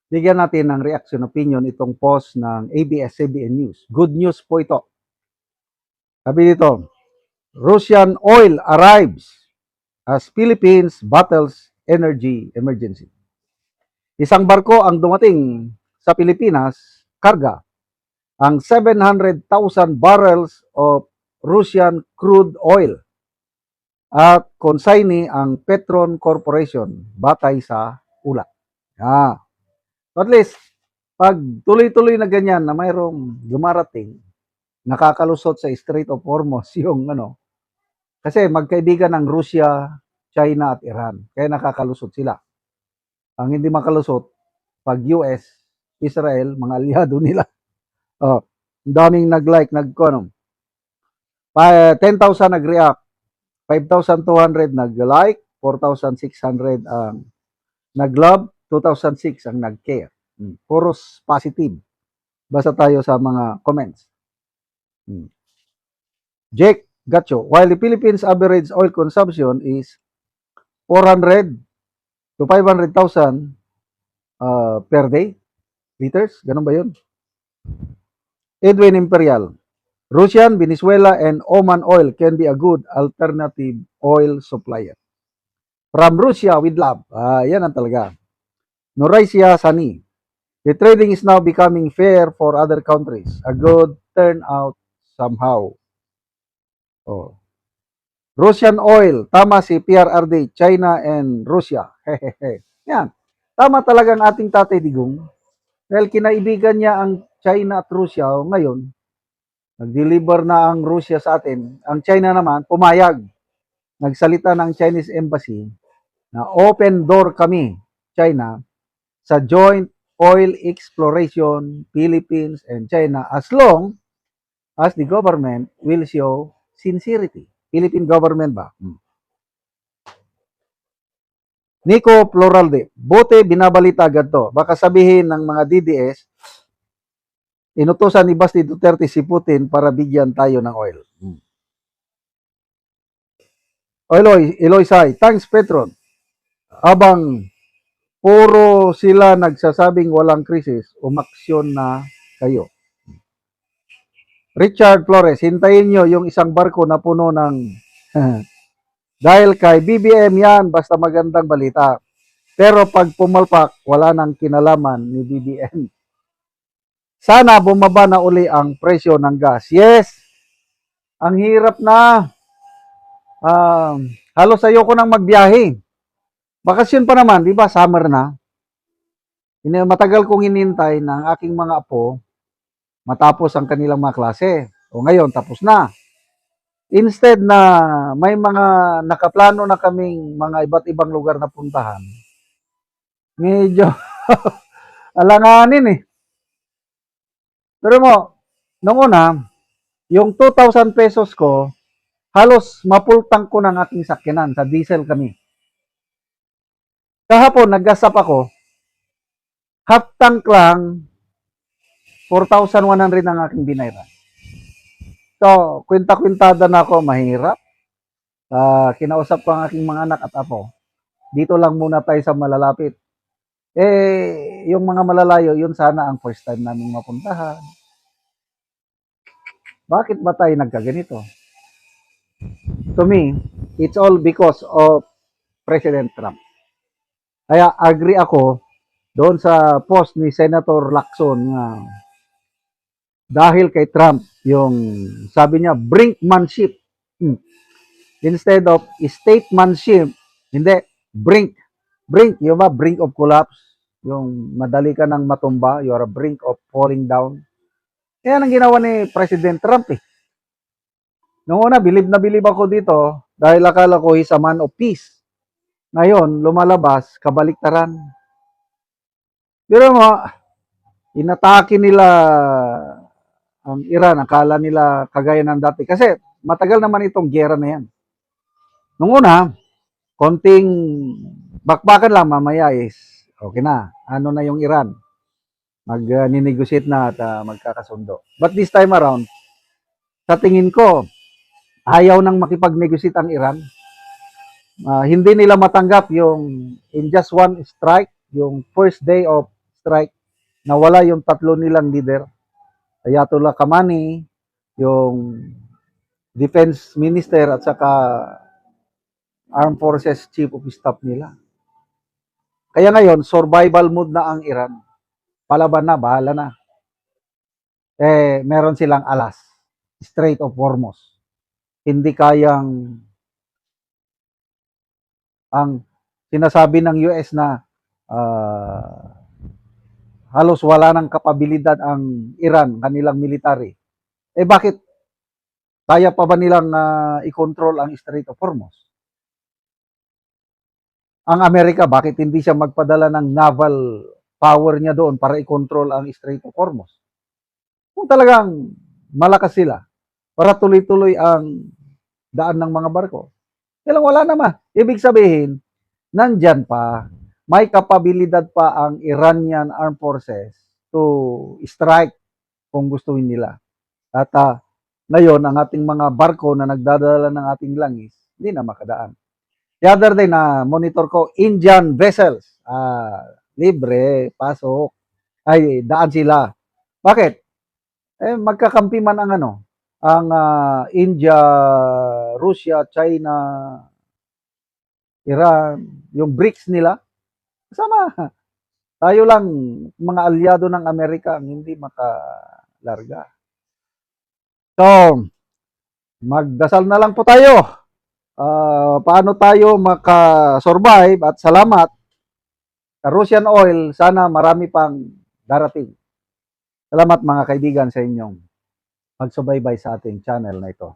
Bigyan natin ng reaction opinion itong post ng ABS-CBN News. Good news po ito. Sabi dito, Russian oil arrives as Philippines battles energy emergency. Isang barko ang dumating sa Pilipinas, karga, ang 700,000 barrels of Russian crude oil at consignee ang Petron Corporation batay sa ulat. At least, pag tuloy-tuloy na ganyan na mayroong dumarating, nakakalusot sa Strait of Hormuz yung kasi magkaibigan ng Russia, China at Iran. Kaya nakakalusot sila. Ang hindi makalusot, pag US, Israel, mga aliado nila. Oh, daming nag-like, 10,000 nag-react, 5,200 nag-like, 4,600 ang nag-love, 2,006 ang nag-care. Puros positive. Basta tayo sa mga comments. Jake Gacho, while the Philippines average oil consumption is 400 to 500,000 per day, liters, ganun ba yun? Edwin Imperial, Russian, Venezuela, and Oman oil can be a good alternative oil supplier. From Russia with love. Yan ang talaga. Noraisia Sani, the trading is now becoming fair for other countries. A good turnout somehow. Oh. Russian oil, tama si PRRD, China and Russia. Hehehe. Yan. Tama talaga ang ating Tatay Digong. Dahil kinaibigan niya ang China at Russia ngayon. Nag-deliver na ang Russia sa atin. Ang China naman, pumayag. Nagsalita ng Chinese Embassy na open door kami, China, sa joint oil exploration, Philippines and China, as long as the government will show sincerity. Philippine government ba? Nico Floralde, bote binabalita agad to. Baka sabihin ng mga DDS, inutusan ni Basti Duterte si Putin para bigyan tayo ng oil. Eloy Sai, thanks Petron. Abang puro sila nagsasabing walang krisis, umaksyon na kayo. Richard Flores, hintayin nyo yung isang barko na puno ng dahil kay BBM yan, basta magandang balita. Pero pag pumalpak, wala nang kinalaman ni BBM. Sana bumaba na uli ang presyo ng gas. Yes, ang hirap na. Halos ayoko nang magbiyahe. Bakasyon pa naman, di ba? Summer na. Matagal kong hinintay ng aking mga apo matapos ang kanilang mga klase. O ngayon, tapos na. Instead na may mga nakaplano na kaming mga iba't ibang lugar na puntahan, medyo alanganin eh. Pero nung una, yung 2,000 pesos ko, halos mapultang ko ng aking sakyanan. Sa diesel kami. Kahapon, naggasap ako, half tank lang, 4,100 ang aking binayran. So, kwenta-kwintada na ako, mahirap. Kinausap ko ang aking mga anak at apo. Dito lang muna tayo sa malalapit. Yung mga malalayo, yun sana ang first time namin mapuntahan. Bakit ba tayo nagkaganito? To me, it's all because of President Trump. Kaya agree ako doon sa post ni Senator Lacson nga dahil kay Trump, yung sabi niya, brinkmanship. Instead of statesmanship, hindi, brink. Brink, yung ba, brink of collapse. Yung madali ka nang matumba, you're a brink of falling down. Yan ang ginawa ni President Trump eh. Noong una, bilib na bilib ako dito dahil akala ko he's a man of peace. Ngayon, lumalabas, kabaliktaran. Pero inatake nila ang Iran, akala nila kagaya ng dati. Kasi matagal naman itong gera na yan. Nung una, konting bakbakan lang, mamaya is okay na. Ano na yung Iran? Mag-negotiate na at magkakasundo. But this time around, sa tingin ko, ayaw nang makipag-negotiate ang Iran. Hindi nila matanggap yung in just one strike, yung first day of strike, nawala yung tatlo nilang leader, Ayatollah Khamenei, yung defense minister at saka armed forces chief of staff nila. Kaya ngayon, survival mode na ang Iran. Palaban na, bahala na. Meron silang alas, Strait of Hormuz. Hindi kayang ang sinasabi ng US na halos wala ng kapabilidad ang Iran, kanilang military. Bakit kaya pa ba nilang i-control ang Strait of Hormuz? Ang Amerika, bakit hindi siya magpadala ng naval power niya doon para i-control ang Strait of Hormuz? Kung talagang malakas sila, para tuloy-tuloy ang daan ng mga barko. Kailang wala naman. Ibig sabihin, nandyan pa, may kapabilidad pa ang Iranian Armed Forces to strike kung gustuin nila. At ngayon, ang ating mga barko na nagdadala ng ating langis, hindi na makadaan. The other day na monitor ko, Indian vessels, libre, pasok, ay daan sila. Bakit? Magkakampi man ang India, Russia, China, Iran, yung BRICS nila, kasama. Tayo lang, mga alyado ng Amerika, ang hindi makalarga. So, magdasal na lang po tayo. Paano tayo makasurvive at salamat sa Russian oil, sana marami pang darating. Salamat mga kaibigan sa inyong magsubaybay sa ating channel na ito.